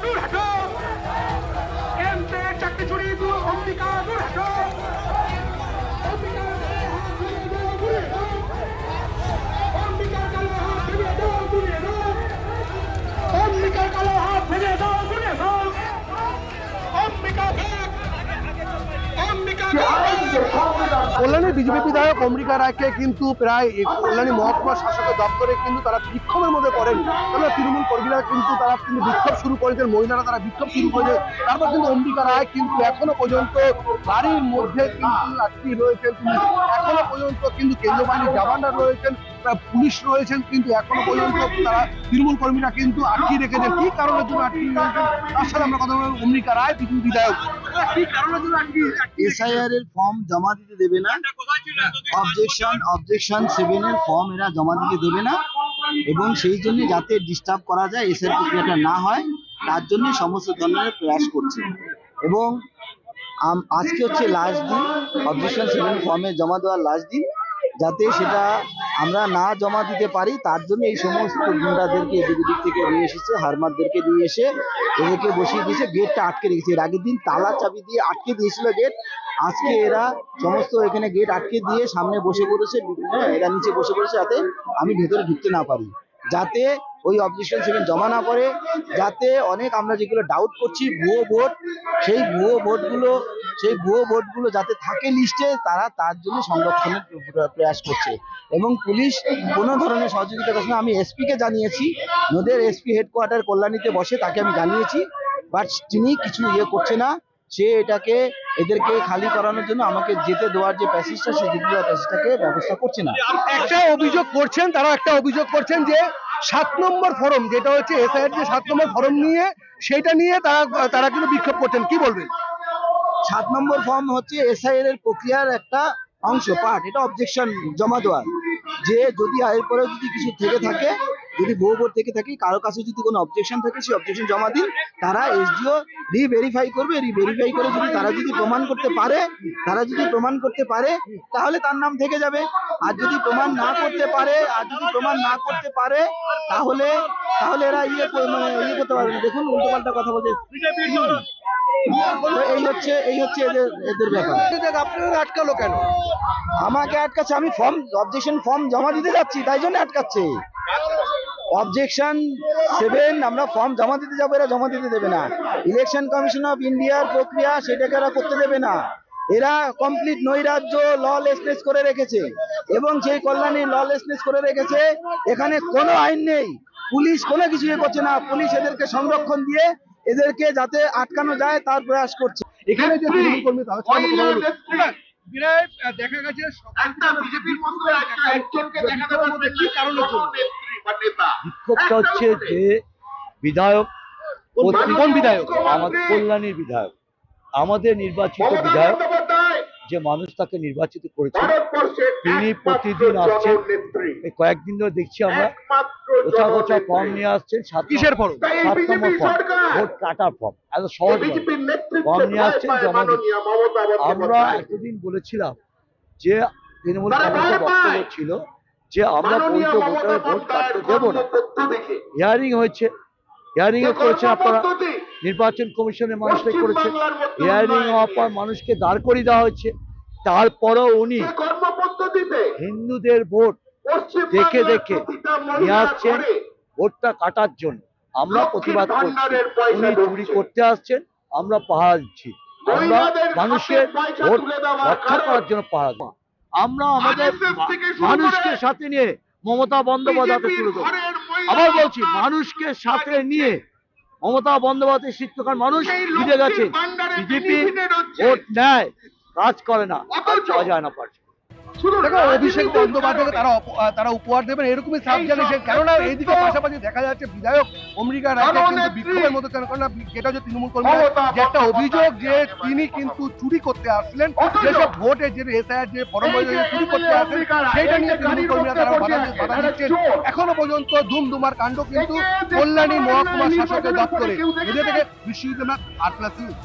দূর হটো, কেন্দ্রে চাকরি চুরি দূর, অম্বিকা দূর হটো, অম্বিকার কালো হাত ভেঙে দাও, ঘুরিয়ে দাও, অম্বিকার কালো হাত ভেঙে দাও, ঘুরিয়ে দাও, অম্বিকা ভাগ, অম্বিকা কল্যাণীর বিজেপি বিধায়ক অম্বিকা রায়কে কিন্তু প্রায় কল্যাণী মহকুমা শাসকের দপ্তরে কিন্তু তারা বিক্ষোভের মধ্যে পড়েন। কেননা তৃণমূল কর্মীরা কিন্তু তারা কিন্তু বিক্ষোভ শুরু করেছেন, মহিলারা তারা বিক্ষোভ শুরু করেছে। তারপর কিন্তু অম্বিকা রায় কিন্তু এখনো পর্যন্ত বাড়ির মধ্যে কিন্তু আটকে রয়েছেন। তিনি এখনো পর্যন্ত কিন্তু কেন্দ্রীয় বাহিনীর জওয়ানরা রয়েছেন, পুলিশ রয়েছেন, কিন্তু এখনো পর্যন্ত তারা তৃণমূল কর্মীরা কিন্তু আটকিয়ে রেখেছেন। কি কারণের জন্য আটকিয়ে রেখেছেন তার সাথে আমরা কথা বলবো। অম্বিকা রায় বিজেপি বিধায়ক, কি কারণের জন্য এসআইআর এর ফর্ম জমা দিতে দেবে না, অবজেকশন 7 এর ফর্ম এরা জমা দিতে দেবে না, এবং সেই জন্য যাতে ডিস্টার্ব করা যায় এসআইআর প্রক্রিয়াটা না হয় তার জন্য সমস্ত ধরনের প্রয়াস করছে। এবং আজকে হচ্ছে লাস্ট দিন, অবজেকশন 7 ফর্মে জমা দেওয়ার লাস্ট দিন, যাতে সেটা আমরা না জমা দিতে পারি তার জন্য এই সমস্ত গুন্ডাদেরকে এদিক থেকে নিয়ে এসেছে, হারমাতদেরকে নিয়ে এসে এদেরকে বসিয়ে দিয়েছে, গেটটা আটকে রেখেছে। এর আগের দিন তালা চাবি দিয়ে আটকে দিয়েছিল গেট, আজকে এরা সমস্ত এখানে গেট আটকে দিয়ে সামনে বসে পড়েছে, এরা নিচে বসে পড়েছে যাতে আমি ভেতরে ঢুকতে না পারি, যাতে ওই অবজেকশন 7 জমা না করে, যাতে অনেক আমরা যেগুলো ডাউট করছি ভুয়ো ভোট, সেই ভুয়ো ভোটগুলো যাতে থাকে লিস্টে, তারা তার জন্য সংরক্ষণের প্রয়াস করছে। এবং পুলিশ কোনো ধরনের সহযোগিতা করছে না। আমি এসপিকে জানিয়েছি, নদের এসপি হেডকোয়ার্টার কল্যাণীতে বসে, তাকে আমি জানিয়েছি, বাট তিনি কিছু করছে না। সে এদেরকে খালি করানোর জন্য আমাকে যেতে দেওয়ার যে প্যাসেজটা, সেই যেতে দেওয়ার প্যাসেজটাকে ব্যবস্থা করছে না। একটা অভিযোগ করছেন, তারা একটা অভিযোগ করছেন যে 7 নম্বর ফরম, যেটা হচ্ছে এসআইআর যে 7 নম্বর ফরম নিয়ে, সেটা নিয়ে তারা কিন্তু বিক্ষোভ করছেন। কি বলবেন? 7 নম্বর ফর্ম হচ্ছে এসআইআর এর প্রক্রিয়ার একটা অংশ, পার্ট। এটা অবজেকশন জমা দেওয়ার, যে যদি এরপরে যদি কিছু থেকে থাকে, যদি বহু ভোট থেকে থাকে, কারো কাছে যদি কোনো অবজেকশন থাকে, সেই অবজেকশন জমা দিন, তারা এসডিও রিভেরিফাই করবে। রিভেরিফাই করে যদি তারা যদি প্রমাণ করতে পারে তাহলে তার নাম থেকে যাবে। আর যদি প্রমাণ না করতে পারে তাহলে এরা করতে পারবে না। দেখুন উল্টোপাল্টা কথা বলছে। এই হচ্ছে এদের ব্যাপার। আপনারা আটকালো কেন? আমাকে আটকাচ্ছে, আমি অবজেকশন ফর্ম জমা দিতে যাচ্ছি, তাই জন্য আটকাচ্ছে। অবজেকশন 7 আমরা ফর্ম জমা দিতে যাবো, এরা জমা দিতে দেবে না। ইলেকশন কমিশন অফ ইন্ডিয়ার প্রক্রিয়া, সেটাকে এরা করতে দেবে না। এরা কমপ্লিট নৈরাজ্য, ললেসনেস করে রেখেছে, এবং সেই কল্যাণী ললেসনেস করে রেখেছে। এখানে কোনো আইন নেই, পুলিশ কোনো কিছু করছে না। পুলিশ এদেরকে সংরক্ষণ দিয়ে এদেরকে যাতে আটকানো যায় তার প্রয়াস করছে। এখানে যে তৃণমূল কর্মী তাদের সাথে কথা বলবো। দেখা গেছে বিক্ষোভটা হচ্ছে যে বিধায়ক, কোন বিধায়ক? আমাদের কল্যাণীর বিধায়ক, আমাদের নির্বাচিত বিধায়ক, যে মানুষ তাকে নির্বাচিত করেছে, তিনি প্রতিদিন আসছেন। কয়েকদিন ধরে দেখছি আমরা গোছা ফর্ম নিয়ে আসছেন। 7 নম্বর ফর্ম, ভোট কাটার ফর্ম, এত সহজ ফর্ম নিয়ে আসছেন জমা দিতে। আমরা এতদিন বলেছিলাম যে তৃণমূল কংগ্রেসের বক্তব্য ছিল যে আমরা বৈধ ভোটারের ভোট কাটতে দেব না। হিয়ারিং হয়েছে, হিয়ারিং করেছেন আপনারা, নির্বাচন কমিশনের মানুষরাই করেছে। হিয়ারিং হওয়ার পর মানুষকে দাঁড় করিয়ে দেওয়া হয়েছে। তারপরেও উনি হিন্দুদের ভোট দেখে নিয়ে আসছেন ভোটটা কাটার জন্য। আমরা প্রতিবাদ করছি, উনি চুরি করতে আসছেন, আমরা পাহারা দিচ্ছি। আমরা মানুষের ভোট রক্ষা করার জন্য পাহারা দেব। আমরা আমাদের মানুষকে সাথে নিয়ে মমতা বন্দ্যোপাধ্যায়কে তুলে দেবো। আবার বলছি, মানুষকে সাথে নিয়ে মমতা বন্দ্যোপাধ্যায় শিক্ষক মানুষ বুঝে গেছে বিজেপি ভোট নেয়, কাজ করে না, কাজ পাওয়া যায় না। পারছে দেখো, অভিষেক বন্দ্যোপাধ্যায়কে তারা উপহার দেবেন এরকমই সাপ জানিয়েছে। কেননা এইদিকে পাশাপাশি দেখা যাচ্ছে বিধায়ক অম্বিকা রায়কে কিন্তু বিক্ষোভের মতো, কেননা যেটা হচ্ছে তৃণমূল কর্মী যে একটা অভিযোগ যে তিনি কিন্তু চুরি করতে আসলেন, যেসব ভোটে যে এসআইআর যে ফরম চুরি করতে আসলেন, সেইটা নিয়ে তৃণমূল কর্মীরা তারা বাধা দিচ্ছেন। এখনো পর্যন্ত ধুমধুমার কাণ্ড কিন্তু কল্যাণী মহকুমা শাসকের দপ্তরে। এদের থেকে বিশ্বজিৎ নাথ, 8+।